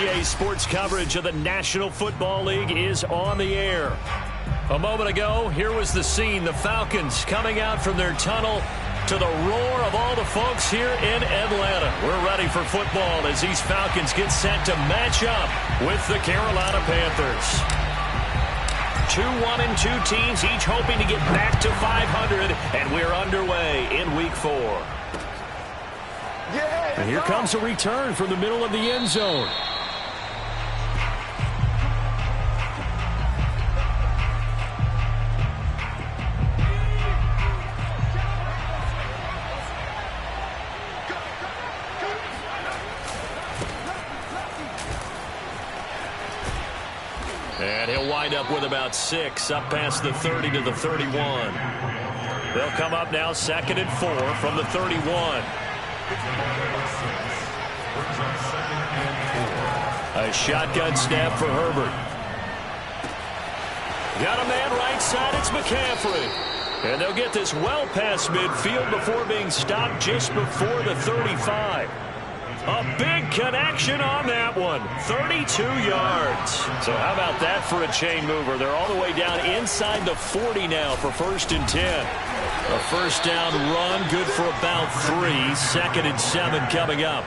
PA Sports coverage of the National Football League is on the air. A moment ago, here was the scene. The Falcons coming out from their tunnel to the roar of all the folks here in Atlanta. We're ready for football as these Falcons get set to match up with the Carolina Panthers. 2-1-2 teams, each hoping to get back to 500, and we're underway in Week 4. And here comes a return from the middle of the end zone. And he'll wind up with about 6, up past the 30 to the 31. They'll come up now 2nd and 4 from the 31. A shotgun snap for Herbert. Got a man right side, it's McCaffrey. And they'll get this well past midfield before being stopped just before the 35. A big connection on that one. 32 yards. So how about that for a chain mover? They're all the way down inside the 40 now for 1st and 10. A first down run, good for about 3. 2nd and 7 coming up.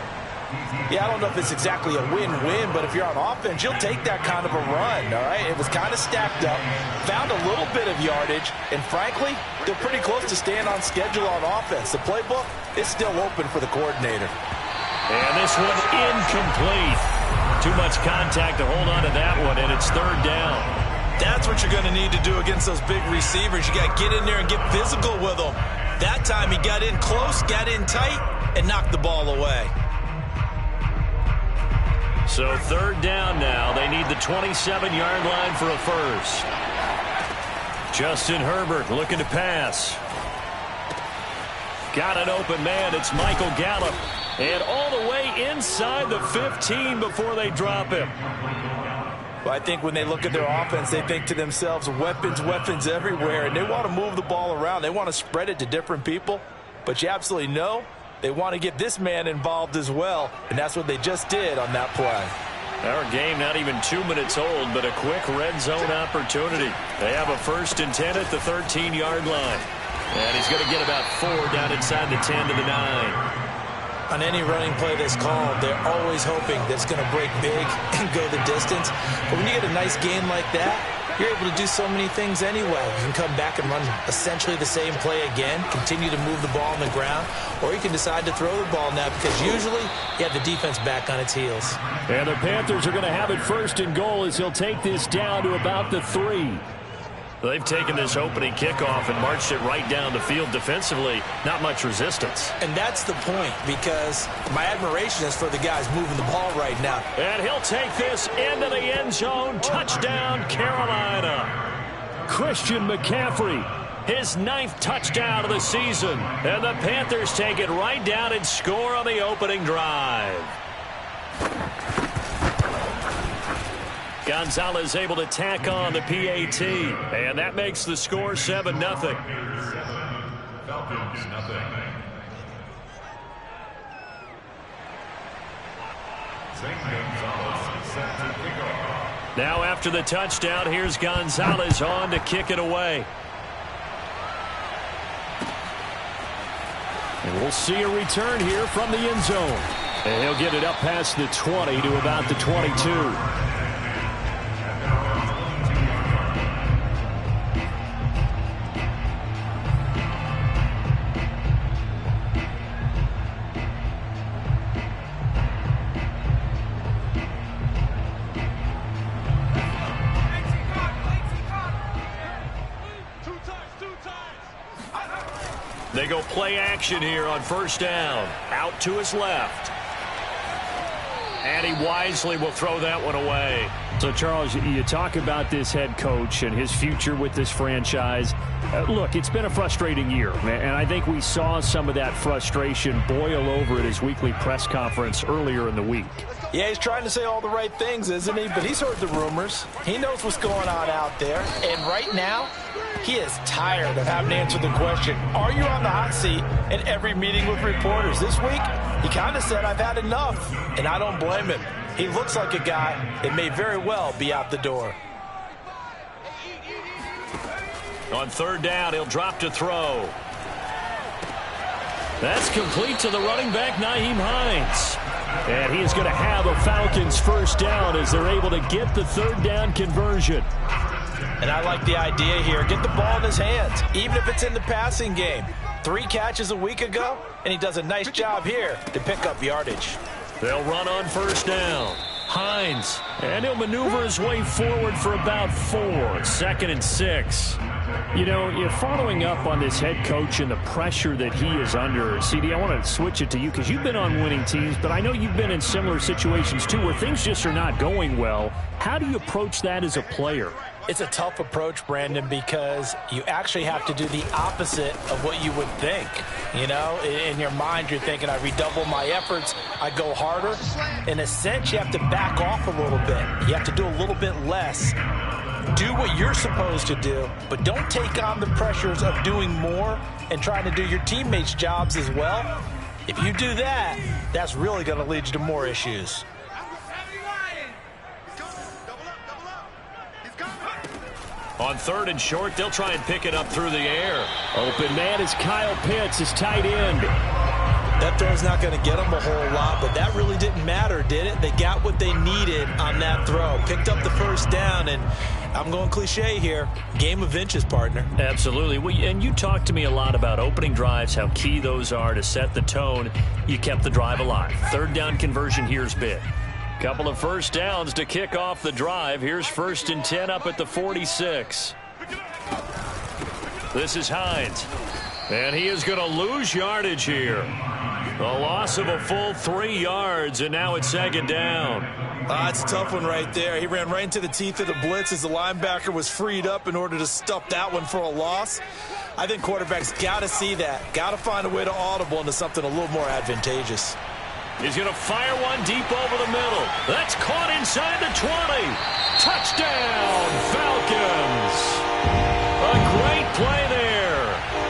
Yeah, I don't know if it's exactly a win-win, but if you're on offense, you'll take that kind of a run, all right? It was kind of stacked up, found a little bit of yardage, and frankly, they're pretty close to staying on schedule on offense. The playbook is still open for the coordinator. And this one incomplete. Too much contact to hold on to that one, and it's 3rd down. That's what you're going to need to do against those big receivers. You got to get in there and get physical with them. That time he got in close, got in tight, and knocked the ball away. So 3rd down now. They need the 27-yard line for a first. Justin Herbert looking to pass. Got an open man. It's Michael Gallup. And all the way inside the 15 before they drop him. Well, I think when they look at their offense, they think to themselves, weapons, weapons everywhere. And they want to move the ball around. They want to spread it to different people. But you absolutely know they want to get this man involved as well. And that's what they just did on that play. Our game not even 2 minutes old, but a quick red zone opportunity. They have a 1st and 10 at the 13-yard line. And he's going to get about 4 down inside the 10 to the 9. On any running play that's called, they're always hoping that it's going to break big and go the distance. But when you get a nice game like that, you're able to do so many things anyway. You can come back and run essentially the same play again, continue to move the ball on the ground, or you can decide to throw the ball now because usually you have the defense back on its heels. And the Panthers are going to have it 1st and goal as he'll take this down to about the 3. They've taken this opening kickoff and marched it right down the field defensively. Not much resistance. And that's the point, because my admiration is for the guys moving the ball right now. And he'll take this into the end zone. Touchdown, Carolina. Christian McCaffrey, his 9th touchdown of the season. And the Panthers take it right down and score on the opening drive. Gonzalez able to tack on the PAT, and that makes the score 7-0. Falcons, nothing. Now after the touchdown, here's Gonzalez on to kick it away. And we'll see a return here from the end zone. And he'll get it up past the 20 to about the 22. They go play action here on 1st down. Out to his left. And he wisely will throw that one away. So, Charles, you talk about this head coach and his future with this franchise. Look, it's been a frustrating year, and I think we saw some of that frustration boil over at his weekly press conference earlier in the week. Yeah, he's trying to say all the right things, isn't he? But he's heard the rumors. He knows what's going on out there. And right now, he is tired of having to answer the question, are you on the hot seat, in every meeting with reporters. This week, he kind of said, I've had enough, and I don't blame him. He looks like a guy that may very well be out the door. On third down, he'll drop to throw. That's complete to the running back, Nyheim Hines. And he is going to have a Falcons first down as they're able to get the third down conversion. And I like the idea here. Get the ball in his hands, even if it's in the passing game. 3 catches a week ago, and he does a nice job here to pick up yardage. They'll run on first down. Hines, and he'll maneuver his way forward for about 4. 2nd and 6. You know, you're following up on this head coach and the pressure that he is under. CD, I want to switch it to you because you've been on winning teams, but I know you've been in similar situations too where things just are not going well. How do you approach that as a player? It's a tough approach, Brandon, because you actually have to do the opposite of what you would think. You know, in your mind, you're thinking, I redouble my efforts, I go harder. In a sense, you have to back off a little bit. You have to do a little bit less. Do what you're supposed to do, but don't take on the pressures of doing more and trying to do your teammates' jobs as well. If you do that, that's really going to lead you to more issues. On 3rd and short, they'll try and pick it up through the air. Open man is Kyle Pitts, his tight end. That throw's not going to get them a whole lot, but that really didn't matter, did it? They got what they needed on that throw. Picked up the first down, and I'm going cliche here. Game of inches, partner. Absolutely. Well, and you talked to me a lot about opening drives, how key those are to set the tone. You kept the drive alive. 3rd down conversion here's big. Couple of first downs to kick off the drive. Here's 1st and 10 up at the 46. This is Hines. And he is going to lose yardage here. A loss of a full 3 yards, and now it's 2nd down. It's a tough one right there. He ran right into the teeth of the blitz as the linebacker was freed up in order to stuff that one for a loss. I think quarterbacks got to see that. Got to find a way to audible into something a little more advantageous. He's going to fire one deep over the middle. That's caught inside the 20. Touchdown, Falcons. A great play there.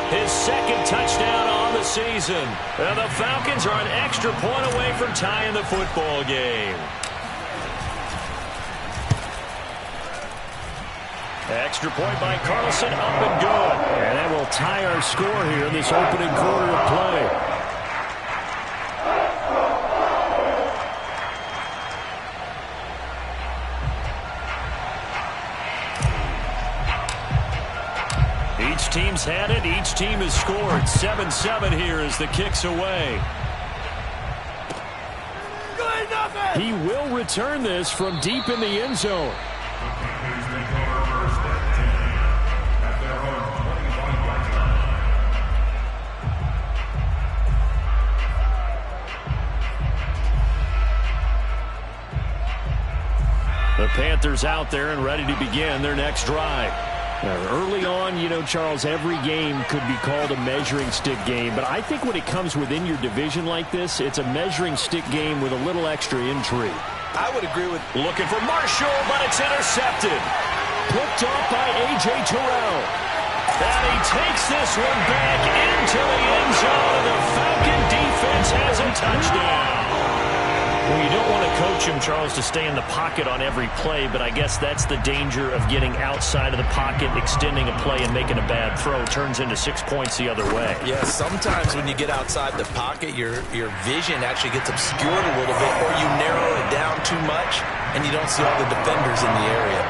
His 2nd touchdown on the season. And the Falcons are an extra point away from tying the football game. Extra point by Carlson, up and good. And that will tie our score here in this opening quarter of play. Each team's had it. Each team has scored. 7-7 here as the kick's away. He will return this from deep in the end zone. The Panthers out there and ready to begin their next drive. Early on, you know, Charles, every game could be called a measuring stick game. But I think when it comes within your division like this, it's a measuring stick game with a little extra intrigue. I would agree with... Looking for Marshall, but it's intercepted. Picked off by A.J. Terrell. And he takes this one back into the end zone. The Falcon defense has a touchdown. Well, you don't want to coach him, Charles, to stay in the pocket on every play, but I guess that's the danger of getting outside of the pocket, extending a play, and making a bad throw. Turns into 6 points the other way. Yeah, sometimes when you get outside the pocket, your vision actually gets obscured a little bit, or you narrow it down too much, and you don't see all the defenders in the area.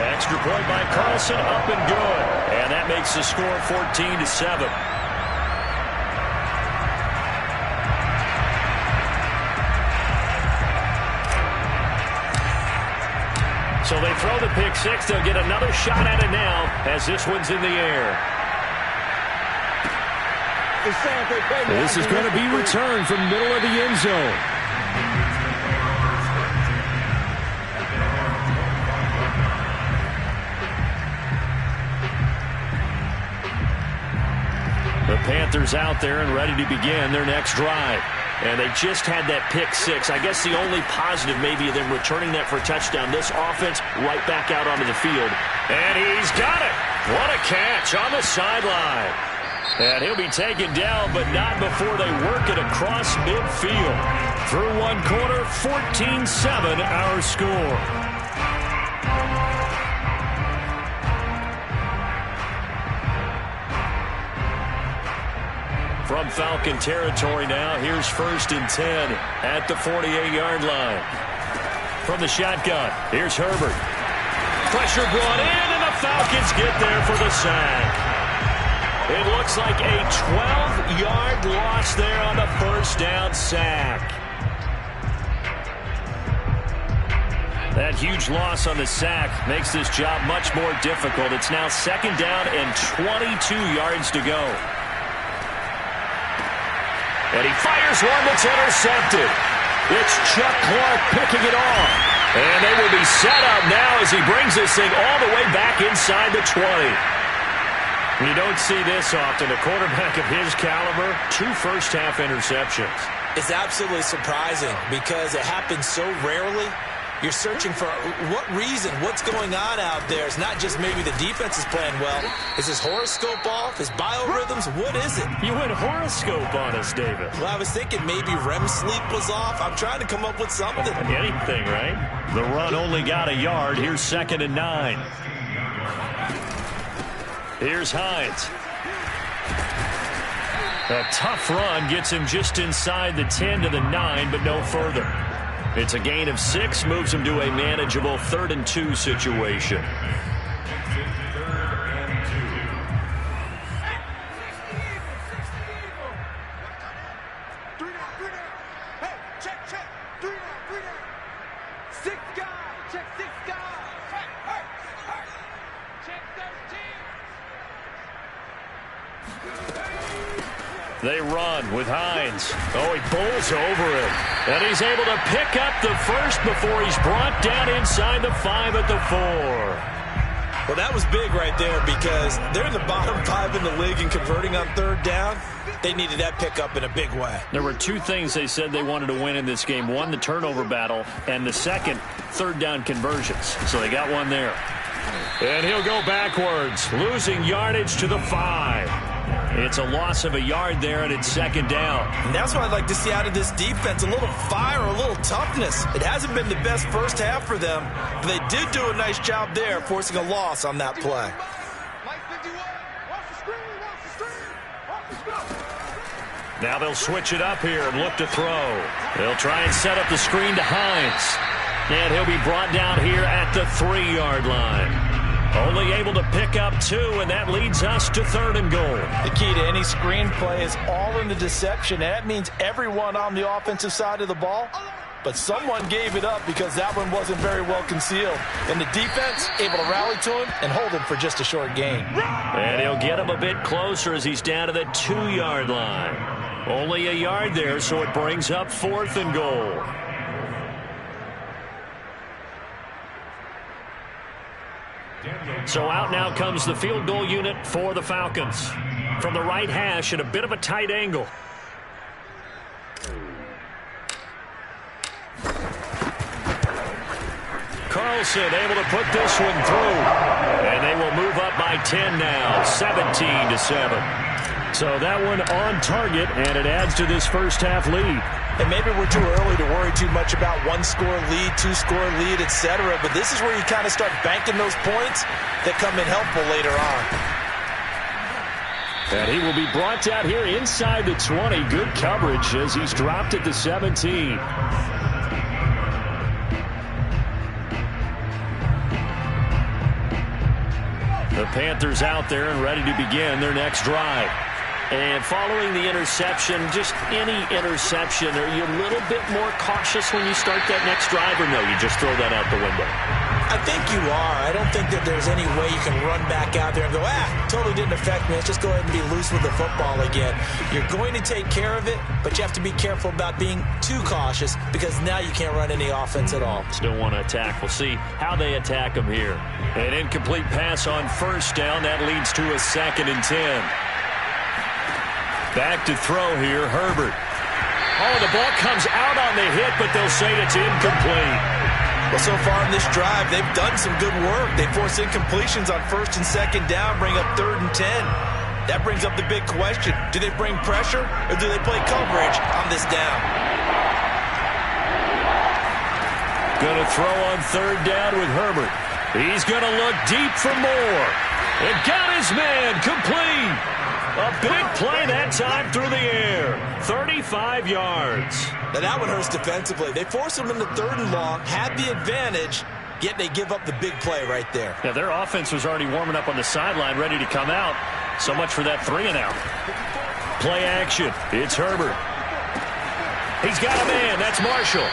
Extra point by Carlson, up and good. And that makes the score 14-7. So they throw the pick six. They'll get another shot at it now as this one's in the air. This is going to be returned from middle of the end zone. The Panthers out there and ready to begin their next drive. And they just had that pick six. I guess the only positive maybe of them returning that for a touchdown. This offense right back out onto the field. And he's got it. What a catch on the sideline. And he'll be taken down, but not before they work it across midfield. Through one quarter, 14-7 our score. From Falcon territory now, here's 1st and 10 at the 48-yard line. From the shotgun, here's Herbert. Pressure brought in, and the Falcons get there for the sack. It looks like a 12-yard loss there on the first down sack. That huge loss on the sack makes this job much more difficult. It's now 2nd down and 22 yards to go. And he fires one that's intercepted. It's Chuck Clark picking it off. And they will be set up now as he brings this thing all the way back inside the 20. You don't see this often. A quarterback of his caliber, 2 first-half interceptions. It's absolutely surprising because it happens so rarely. You're searching for what reason, what's going on out there. It's not just maybe the defense is playing well. Is his horoscope off? His biorhythms? What is it? You went horoscope on us, David. Well, I was thinking maybe REM sleep was off. I'm trying to come up with something. Anything, right? The run only got a yard. Here's 2nd and 9. Here's Hines. A tough run gets him just inside the 10 to the 9, but no further. It's a gain of 6, moves him to a manageable 3rd and 2 situation. They run with Hines. Oh, he bowls over him. And he's able to pick up the first before he's brought down inside the 5 at the 4. Well, that was big right there because they're in the bottom 5 in the league and converting on 3rd down. They needed that pickup in a big way. There were 2 things they said they wanted to win in this game. One, the turnover battle, and the second, 3rd down conversions. So they got one there. And he'll go backwards, losing yardage to the 5. It's a loss of a yard there, and it's 2nd down. And that's what I'd like to see out of this defense, a little fire, a little toughness. It hasn't been the best first half for them, but they did do a nice job there, forcing a loss on that play. Now they'll switch it up here and look to throw. They'll try and set up the screen to Hines. And he'll be brought down here at the 3-yard line. Only able to pick up 2, and that leads us to 3rd and goal. The key to any screen play is all in the deception, and that means everyone on the offensive side of the ball. But someone gave it up because that one wasn't very well concealed. And the defense able to rally to him and hold him for just a short gain. And he'll get him a bit closer as he's down to the 2-yard line. Only a yard there, so it brings up 4th and goal. So out now comes the field goal unit for the Falcons. From the right hash at a bit of a tight angle. Carlson able to put this one through. And they will move up by 10 now, 17-7. So that one on target, and it adds to this first half lead. And maybe we're too early to worry too much about 1-score lead, 2-score lead, etc. But this is where you kind of start banking those points that come in helpful later on. And he will be brought down here inside the 20. Good coverage as he's dropped at the 17. The Panthers out there and ready to begin their next drive. And following the interception, just any interception, are you a little bit more cautious when you start that next drive, or no, you just throw that out the window? I think you are. I don't think that there's any way you can run back out there and go, totally didn't affect me. Let's just go ahead and be loose with the football again. You're going to take care of it, but you have to be careful about being too cautious because now you can't run any offense at all. Still want to attack. We'll see how they attack them here. An incomplete pass on 1st down. That leads to a 2nd and 10. Back to throw here, Herbert. Oh, the ball comes out on the hit, but they'll say it's incomplete. Well, so far in this drive, they've done some good work. They force incompletions on 1st and 2nd down, bring up 3rd and 10. That brings up the big question. Do they bring pressure, or do they play coverage on this down? Going to throw on third down with Herbert. He's going to look deep for more. And got his man complete. A big play that time through the air. 35 yards. Now that one hurts defensively. They force him into third and long, had the advantage, yet they give up the big play right there. Yeah, their offense was already warming up on the sideline, ready to come out. So much for that 3-and-out. Play action. It's Herbert. He's got a man. That's Marshall.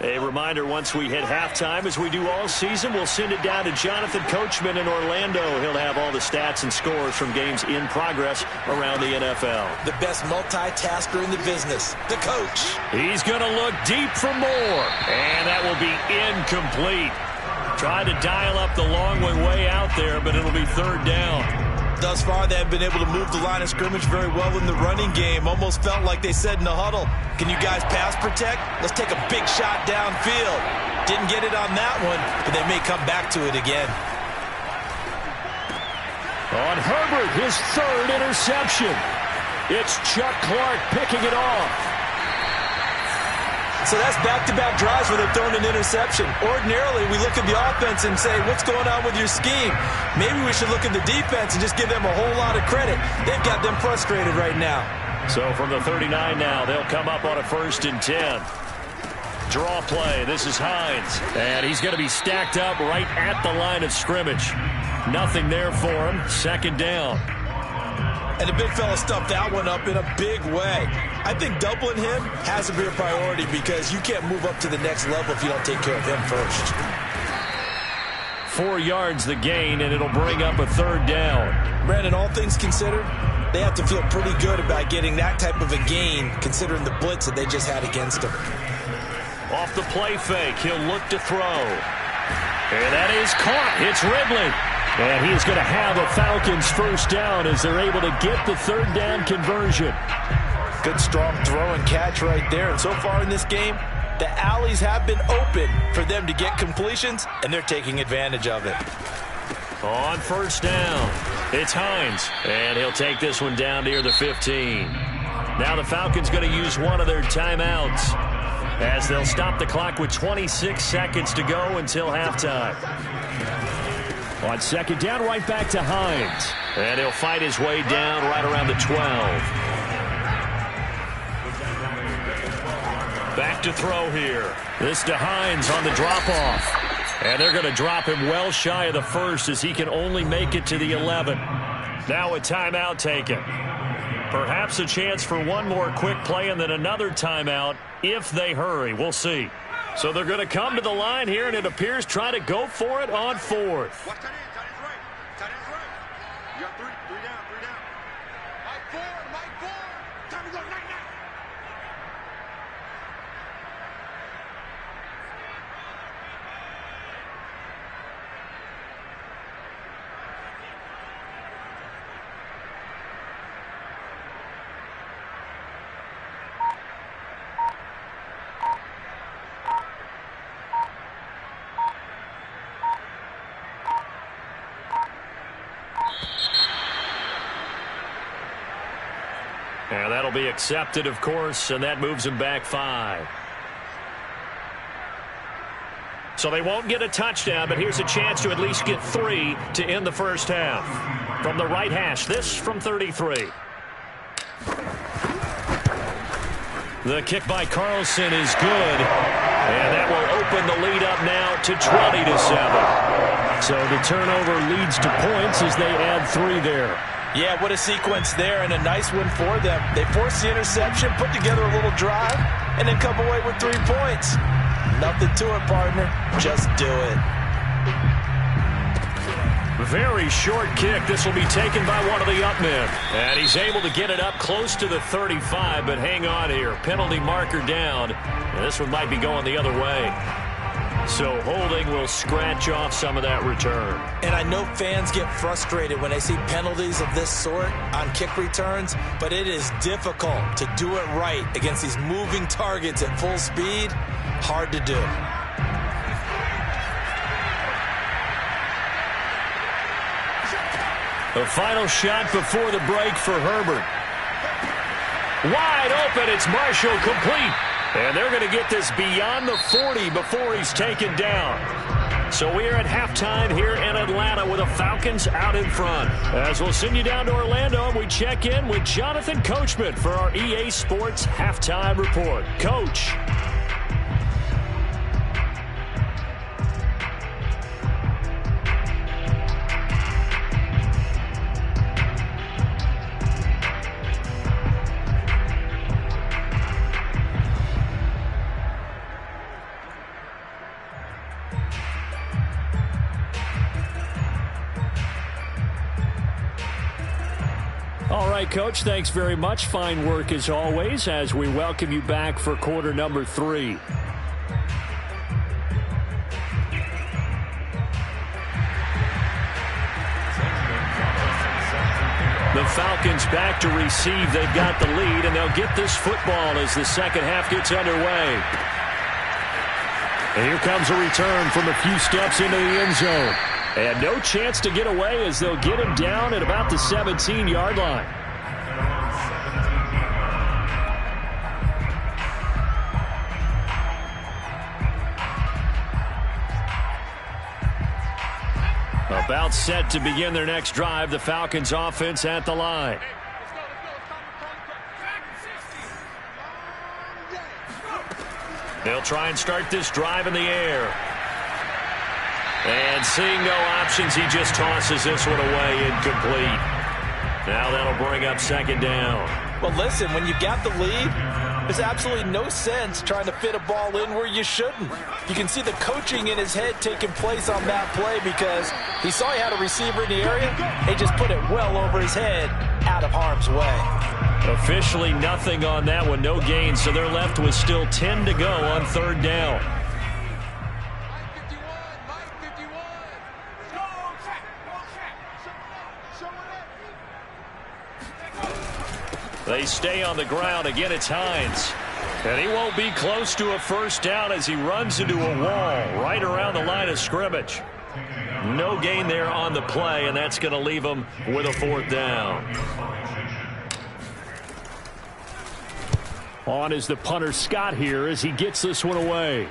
A reminder, once we hit halftime, as we do all season, we'll send it down to Jonathan Coachman in Orlando. He'll have all the stats and scores from games in progress around the NFL. The best multitasker in the business, the coach. He's going to look deep for more, and that will be incomplete. Tried to dial up the long way out there, but it'll be third down. Thus far, they have been able to move the line of scrimmage very well in the running game. Almost felt like they said in the huddle, can you guys pass protect? Let's take a big shot downfield. Didn't get it on that one, but they may come back to it again. On Herbert, his third interception. It's Chuck Clark picking it off. So that's back-to-back drives where they've thrown an interception. Ordinarily, we look at the offense and say, what's going on with your scheme? Maybe we should look at the defense and just give them a whole lot of credit. They've got them frustrated right now. So from the 39 now, they'll come up on a 1st and 10. Draw play. This is Hines. And he's going to be stacked up right at the line of scrimmage. Nothing there for him. 2nd down. And the big fella stuffed that one up in a big way. I think doubling him has to be a priority because you can't move up to the next level if you don't take care of him first. 4 yards the gain, and it'll bring up a 3rd down. Brandon, all things considered, they have to feel pretty good about getting that type of a gain considering the blitz that they just had against them. Off the play fake, he'll look to throw. And that is caught. It's Ridley. And he is going to have a Falcons 1st down as they're able to get the 3rd down conversion. Good strong throw and catch right there. And so far in this game, the alleys have been open for them to get completions, and they're taking advantage of it. On 1st down, it's Hines. And he'll take this one down near the 15. Now the Falcons going to use one of their timeouts as they'll stop the clock with 26 seconds to go until halftime. On 2nd down, right back to Hines. And he'll fight his way down right around the 12. Back to throw here. This to Hines on the drop-off. And they're going to drop him well shy of the 1st as he can only make it to the 11. Now a timeout taken. Perhaps a chance for one more quick play and then another timeout if they hurry. We'll see. So they're going to come to the line here, and it appears try to go for it on 4th. Watch that in. Tight end's right. Tight end's right. You got 3 down, 3 down. Mike 4. Time to go, night. And that'll be accepted, of course, and that moves him back 5. So they won't get a touchdown, but here's a chance to at least get 3 to end the 1st half. From the right hash, this from 33. The kick by Carlson is good, and that will open the lead up now to 20-7. So the turnover leads to points as they add 3 there. Yeah, what a sequence there, and a nice one for them. They forced the interception, put together a little drive, and then come away with 3 points. Nothing to it, partner. Just do it. Very short kick. This will be taken by one of the up men. And he's able to get it up close to the 35, but hang on here. Penalty marker down. And this one might be going the other way. So holding will scratch off some of that return. And I know fans get frustrated when they see penalties of this sort on kick returns, but it is difficult to do it right against these moving targets at full speed. Hard to do. The final shot before the break for Herbert. Wide open. It's Marshall, complete. And they're going to get this beyond the 40 before he's taken down. So we are at halftime here in Atlanta with the Falcons out in front. As we'll send you down to Orlando, and we check in with Jonathan Coachman for our EA Sports Halftime Report. Coach. All right, Coach, thanks very much. Fine work as always as we welcome you back for quarter number 3. The Falcons back to receive. They've got the lead, and they'll get this football as the second half gets underway. And here comes a return from a few steps into the end zone. And no chance to get away as they'll get him down at about the 17-yard line. About set to begin their next drive, the Falcons offense at the line. They'll try and start this drive in the air. And seeing no options, he just tosses this one away, incomplete. Now that'll bring up second down. Well, listen, when you got the lead, there's absolutely no sense trying to fit a ball in where you shouldn't. You can see the coaching in his head taking place on that play because he saw he had a receiver in the area. He just put it well over his head, out of harm's way. Officially nothing on that one, no gain, so they're left with still 10 to go on third down. They stay on the ground. Again, it's Hines. And he won't be close to a first down as he runs into a wall right around the line of scrimmage. No gain there on the play, and that's going to leave him with a fourth down. On is the punter Scott here as he gets this one away.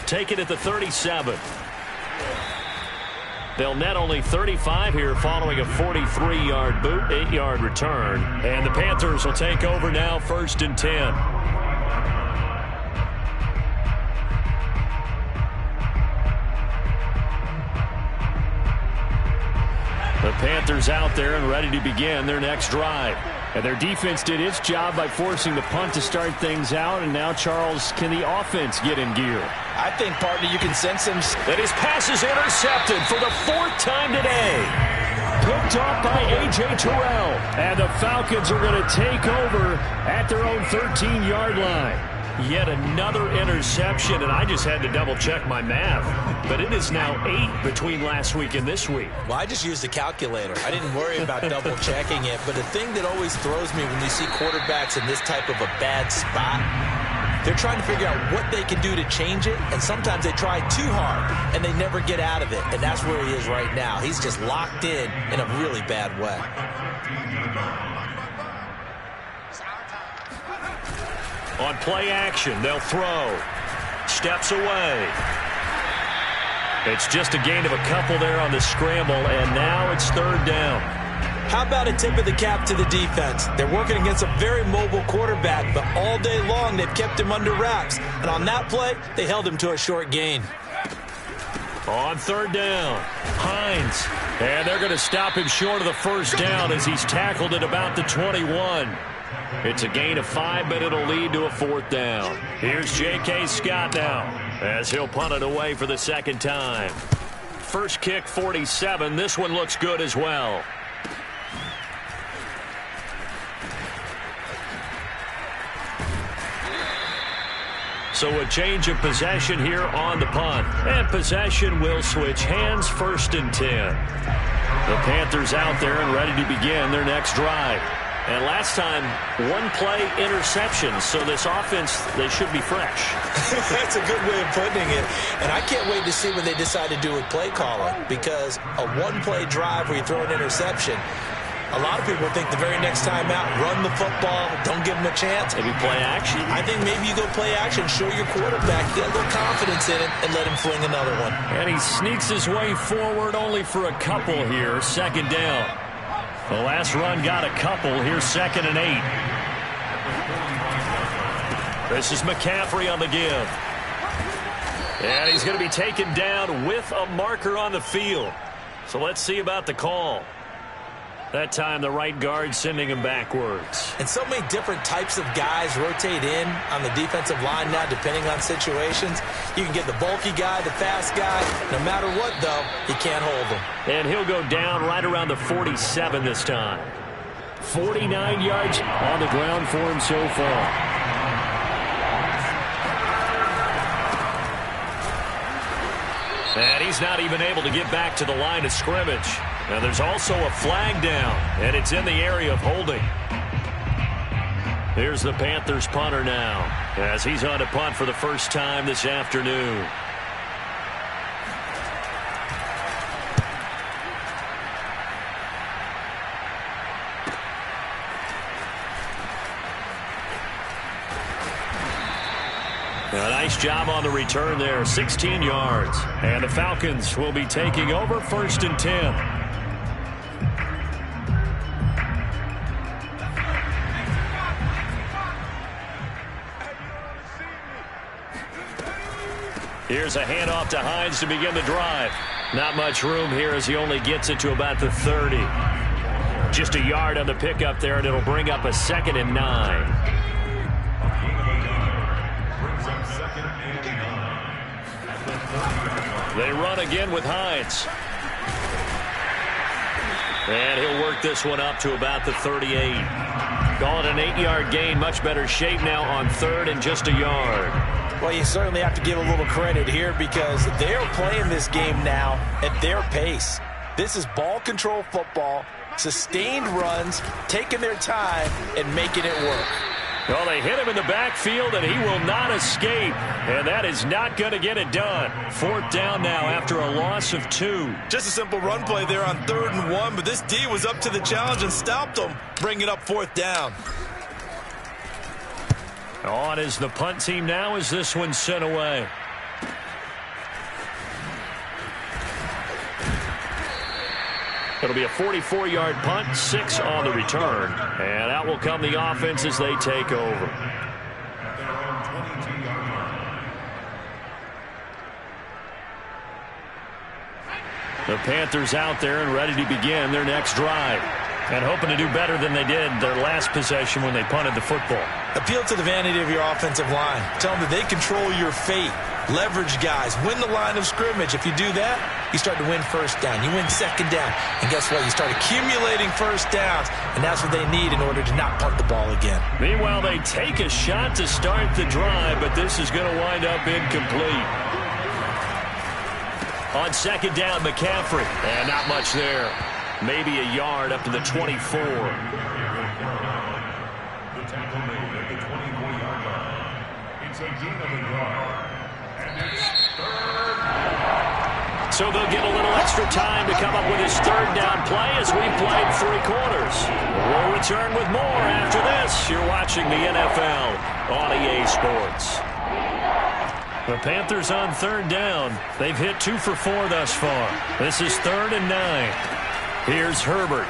Take it at the 37. They'll net only 35 here following a 43-yard boot, 8-yard return. And the Panthers will take over now, 1st and 10. The Panthers out there and ready to begin their next drive. And their defense did its job by forcing the punt to start things out. And now, Charles, can the offense get in gear? I think, partner, you can sense him. That his pass is intercepted for the 4th time today. Picked off by A.J. Terrell. And the Falcons are going to take over at their own 13-yard line. Yet another interception, and I just had to double-check my math. But it is now 8 between last week and this week. Well, I just used a calculator. I didn't worry about double-checking it. But the thing that always throws me when you see quarterbacks in this type of a bad spot, they're trying to figure out what they can do to change it, and sometimes they try too hard, and they never get out of it. And that's where he is right now. He's just locked in a really bad way. On play action, they'll throw. Steps away. It's just a gain of a couple there on the scramble, and now it's 3rd down. How about a tip of the cap to the defense? They're working against a very mobile quarterback, but all day long they've kept him under wraps. And on that play, they held him to a short gain. On 3rd down, Hines. And they're going to stop him short of the first down as he's tackled at about the 21. It's a gain of 5, but it'll lead to a 4th down. Here's J.K. Scott now as he'll punt it away for the 2nd time. First kick, 47. This one looks good as well. So a change of possession here on the punt. And possession will switch hands, 1st and 10. The Panthers out there and ready to begin their next drive. And last time, one-play interception. So this offense, they should be fresh. That's a good way of putting it. And I can't wait to see what they decide to do with play calling, because a one-play drive where you throw an interception, a lot of people think the very next time out, run the football, don't give them a chance. Maybe play action? I think maybe you go play action, show your quarterback, get a little confidence in it, and let him fling another one. And he sneaks his way forward only for a couple here. Second down. The last run got a couple. Here's 2nd and 8. This is McCaffrey on the give. And he's going to be taken down with a marker on the field. So let's see about the call. That time, the right guard sending him backwards. And so many different types of guys rotate in on the defensive line now, depending on situations. You can get the bulky guy, the fast guy. No matter what, though, he can't hold him. And he'll go down right around the 47 this time. 49 yards on the ground for him so far. And he's not even able to get back to the line of scrimmage. Now there's also a flag down, and it's in the area of holding. Here's the Panthers punter now, as he's on to punt for the first time this afternoon. A nice job on the return there, 16 yards. And the Falcons will be taking over 1st and 10. Here's a handoff to Hines to begin the drive. Not much room here as he only gets it to about the 30. Just a yard on the pickup there, and it'll bring up a 2nd and 9. They run again with Hines. And he'll work this one up to about the 38. Call it an 8-yard gain. Much better shape now on 3rd and just a yard. Well, you certainly have to give a little credit here because they're playing this game now at their pace. This is ball control football, sustained runs, taking their time, and making it work. Well, they hit him in the backfield, and he will not escape. And that is not going to get it done. 4th down now after a loss of 2. Just a simple run play there on 3rd and 1, but this D was up to the challenge and stopped them, bringing up 4th down. On is the punt team now as this one's sent away. It'll be a 44-yard punt, 6 on the return. And out will come the offense as they take over. The Panthers out there and ready to begin their next drive. And hoping to do better than they did their last possession when they punted the football. Appeal to the vanity of your offensive line. Tell them that they control your fate. Leverage guys. Win the line of scrimmage. If you do that, you start to win 1st down. You win 2nd down. And guess what? You start accumulating 1st downs. And that's what they need in order to not punt the ball again. Meanwhile, they take a shot to start the drive, but this is going to wind up incomplete. On 2nd down, McCaffrey. And not much there. Maybe a yard up to the 24. The tackle made at the 24-yard line. It's a gain of a yard. And it's 3rd. So they'll get a little extra time to come up with his 3rd down play as we've played 3 quarters. We'll return with more after this. You're watching the NFL on EA Sports. The Panthers on 3rd down. They've hit 2 for 4 thus far. This is 3rd and 9. Here's Herbert.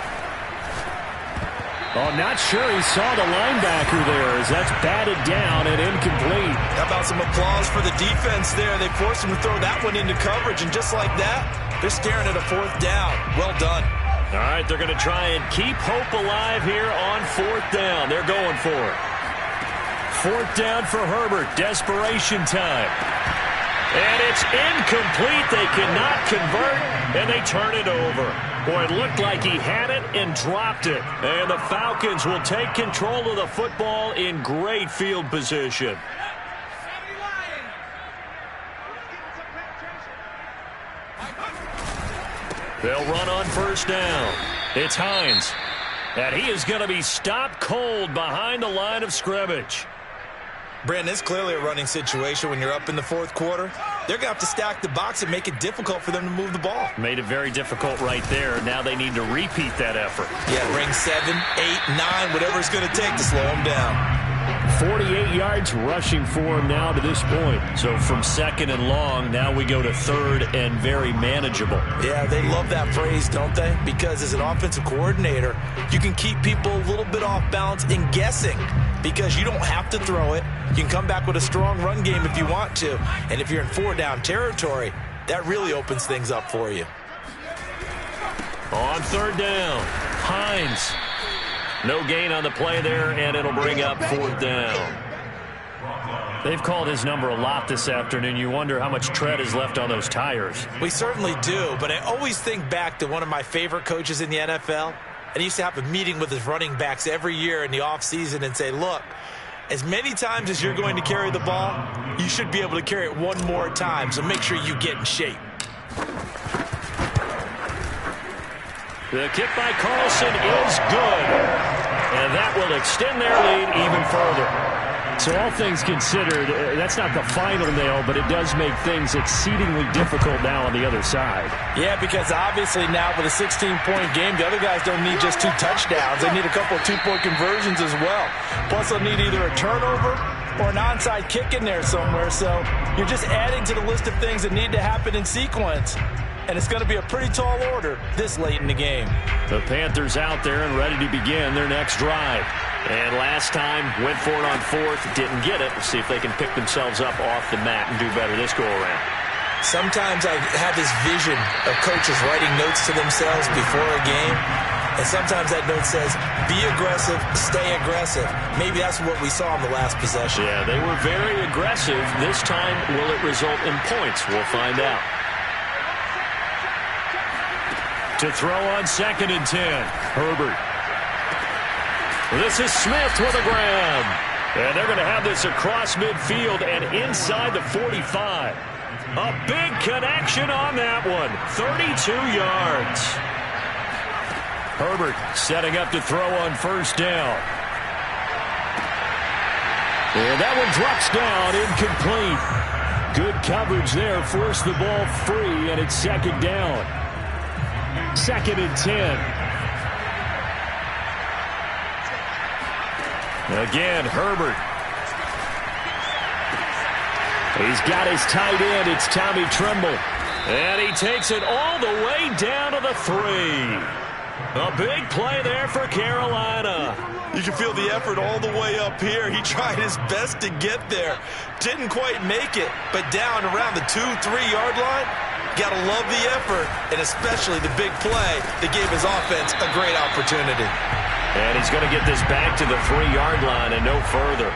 Oh, not sure he saw the linebacker there as that's batted down and incomplete. How about some applause for the defense there? They forced him to throw that one into coverage, and just like that, they're staring at a 4th down. Well done. All right, they're going to try and keep hope alive here on 4th down. They're going for it. 4th down for Herbert. Desperation time. And it's incomplete. They cannot convert, and they turn it over. Boy, it looked like he had it and dropped it. And the Falcons will take control of the football in great field position. They'll run on 1st down. It's Hines. And he is going to be stopped cold behind the line of scrimmage. Brandon, it's clearly a running situation when you're up in the fourth quarter. They're going to have to stack the box and make it difficult for them to move the ball. Made it very difficult right there. Now they need to repeat that effort. Yeah, bring 7, 8, 9, whatever it's going to take to slow them down. 48 yards rushing for him now to this point. So from second and long, now we go to third and very manageable. Yeah, they love that phrase, don't they? Because as an offensive coordinator, you can keep people a little bit off balance and guessing because you don't have to throw it. You can come back with a strong run game if you want to. And if you're in 4-down territory, that really opens things up for you. On third down, Hines. No gain on the play there, and it'll bring up fourth down. They've called his number a lot this afternoon. You wonder how much tread is left on those tires. We certainly do, but I always think back to one of my favorite coaches in the NFL. And he used to have a meeting with his running backs every year in the offseason and say, look, as many times as you're going to carry the ball, you should be able to carry it one more time, so make sure you get in shape. The kick by Carlson is good. And that will extend their lead even further. So all things considered, that's not the final nail, but it does make things exceedingly difficult now on the other side. Yeah, because obviously now with a 16-point game, the other guys don't need just 2 touchdowns. They need a couple of 2-point conversions as well. Plus they'll need either a turnover or an onside kick in there somewhere. So you're just adding to the list of things that need to happen in sequence. And it's going to be a pretty tall order this late in the game. The Panthers out there and ready to begin their next drive. And last time, went for it on fourth, didn't get it. We'll see if they can pick themselves up off the mat and do better this go-around. Sometimes I have this vision of coaches writing notes to themselves before a game. And sometimes that note says, be aggressive, stay aggressive. Maybe that's what we saw in the last possession. Yeah, they were very aggressive. This time, will it result in points? We'll find out. To throw on 2nd and 10, Herbert. This is Smith with a grab. And they're going to have this across midfield and inside the 45. A big connection on that one. 32 yards. Herbert setting up to throw on first down. And that one drops down, incomplete. Good coverage there, forced the ball free, and it's 2nd down. 2nd and 10. Again, Herbert. He's got his tight end. It's Tommy Tremble. And he takes it all the way down to the 3. A big play there for Carolina. You can feel the effort all the way up here. He tried his best to get there. Didn't quite make it, but down around the 2-3 yard line, gotta love the effort, and especially the big play that gave his offense a great opportunity. And he's going to get this back to the 3-yard line and no further.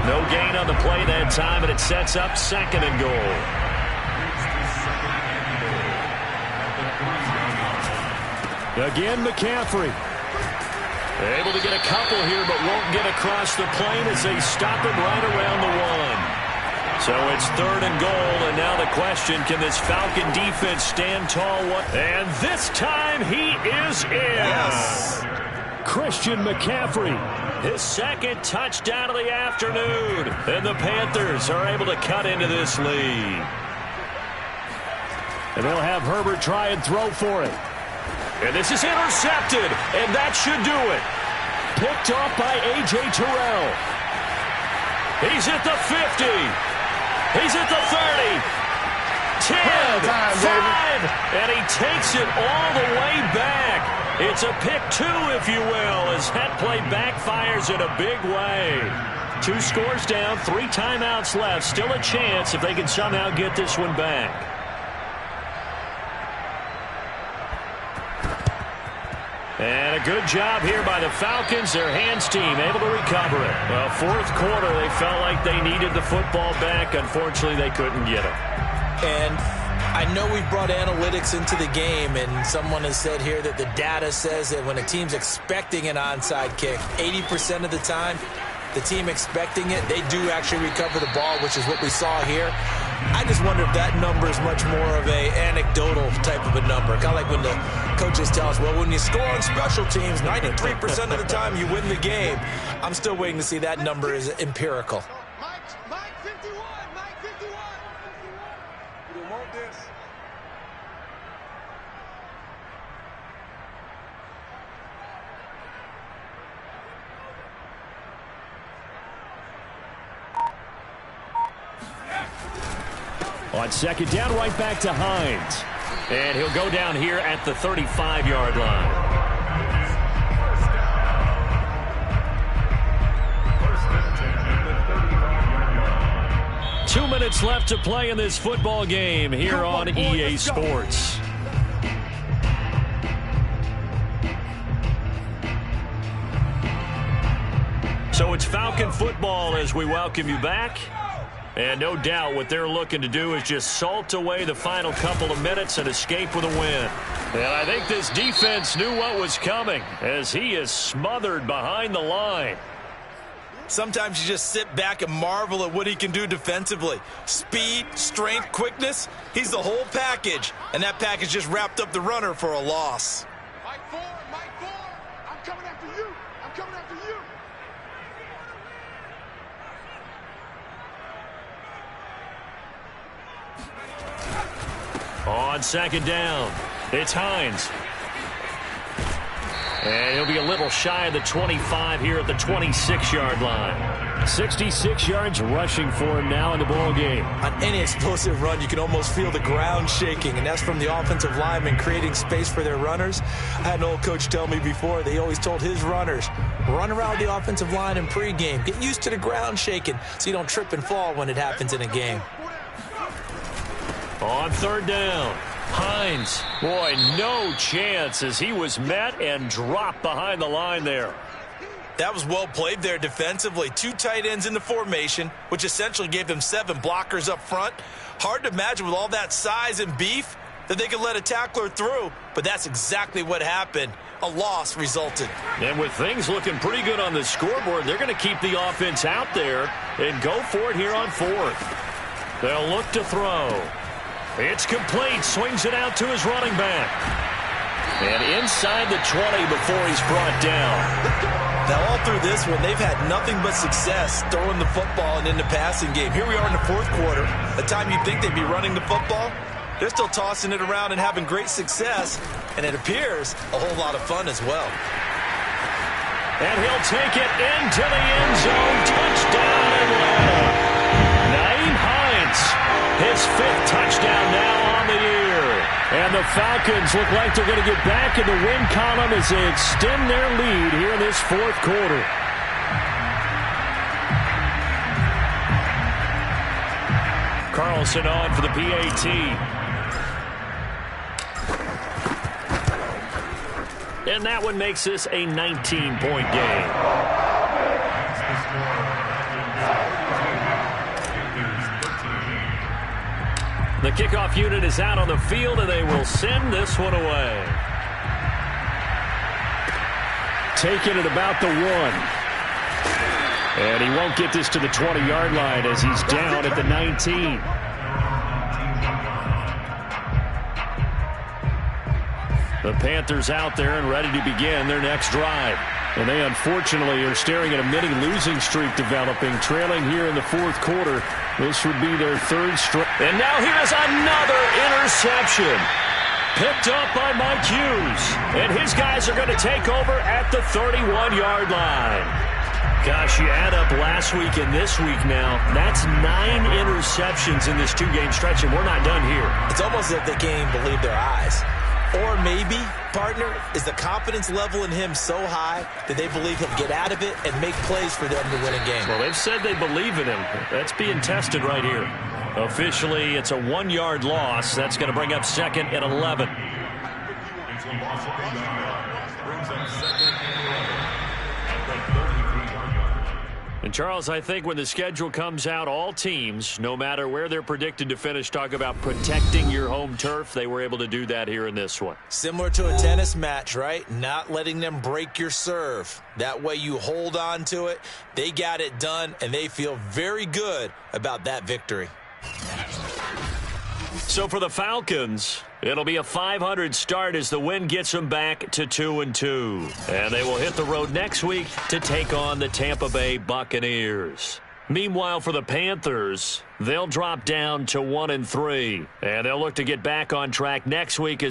No gain on the play that time, and it sets up 2nd and goal. Again, McCaffrey. Able to get a couple here, but won't get across the plane as they stop him right around the 1. So it's 3rd and goal, and now the question, can this Falcon defense stand tall? And this time he is in. Yes. Christian McCaffrey, his 2nd touchdown of the afternoon. And the Panthers are able to cut into this lead. And they'll have Herbert try and throw for it. And this is intercepted, and that should do it. Picked off by A.J. Terrell. He's at the 50. He's at the 30. 10, 5, and he takes it all the way back. It's a pick 2, if you will, as that play backfires in a big way. 2 scores down, 3 timeouts left. Still a chance if they can somehow get this one back. And a good job here by the Falcons, their hands team, able to recover it. Well, 4th quarter, they felt like they needed the football back. Unfortunately, they couldn't get it. And I know we've brought analytics into the game, and someone has said here that the data says that when a team's expecting an onside kick, 80% of the time, the team expecting it, they do actually recover the ball, which is what we saw here. I just wonder if that number is much more of a anecdotal type of a number. Kind of like when the coaches tell us, well, when you score on special teams, 93% of the time you win the game. I'm still waiting to see that number is empirical. Mike 51, Mike 51. You don't want this. On second down, right back to Hines. And he'll go down here at the 35-yard line. Two minutes left to play in this football game here on EA Sports. So it's Falcon football as we welcome you back. And no doubt what they're looking to do is just salt away the final couple of minutes and escape with a win. And I think this defense knew what was coming as he is smothered behind the line. Sometimes you just sit back and marvel at what he can do defensively. Speed, strength, quickness, he's the whole package. And that package just wrapped up the runner for a loss. Mike 4, I'm coming after you. I'm coming after you. On second down, it's Hines. And he'll be a little shy of the 25 here at the 26-yard line. 66 yards rushing for him now in the ball game. On any explosive run, you can almost feel the ground shaking, and that's from the offensive linemen creating space for their runners. I had an old coach tell me before, they always told his runners, run around the offensive line in pregame. Get used to the ground shaking so you don't trip and fall when it happens in a game. On third down, Hines. Boy, no chance as he was met and dropped behind the line there. That was well played there defensively. Two tight ends in the formation, which essentially gave them 7 blockers up front. Hard to imagine with all that size and beef that they could let a tackler through, but that's exactly what happened. A loss resulted. And with things looking pretty good on the scoreboard, they're going to keep the offense out there and go for it here on fourth. They'll look to throw. It's complete. Swings it out to his running back. And inside the 20 before he's brought down. Now, all through this one, they've had nothing but success throwing the football and in the passing game. Here we are in the fourth quarter. The time you'd think they'd be running the football, they're still tossing it around and having great success. And it appears a whole lot of fun as well. And he'll take it into the end zone. Touchdown, Atlanta. Nyheim Hines, his 5th touchdown now on the year. And the Falcons look like they're going to get back in the win column as they extend their lead here in this fourth quarter. Carlson on for the PAT. And that one makes this a 19-point game. The kickoff unit is out on the field, and they will send this one away. Taking it about the 1. And he won't get this to the 20-yard line as he's down at the 19. The Panthers out there and ready to begin their next drive. And they unfortunately are staring at a mini losing streak developing, trailing here in the fourth quarter. This would be their 3rd straight. And now here's another interception. Picked up by Mike Hughes. And his guys are going to take over at the 31-yard line. Gosh, you add up last week and this week now. That's 9 interceptions in this 2-game stretch, and we're not done here. It's almost as if they can't even believe their eyes. Or maybe, partner, is the confidence level in him so high that they believe he'll get out of it and make plays for them to win a game. Well, they've said they believe in him. That's being tested right here. Officially, it's a 1-yard loss. That's going to bring up 2nd and 11. And, Charles, I think when the schedule comes out, all teams, no matter where they're predicted to finish, talk about protecting your home turf. They were able to do that here in this one. Similar to a tennis match, right? Not letting them break your serve. That way you hold on to it. They got it done, and they feel very good about that victory. So for the Falcons, it'll be a .500 start as the win gets them back to 2-2. And they will hit the road next week to take on the Tampa Bay Buccaneers. Meanwhile, for the Panthers, they'll drop down to 1-3. And they'll look to get back on track next week as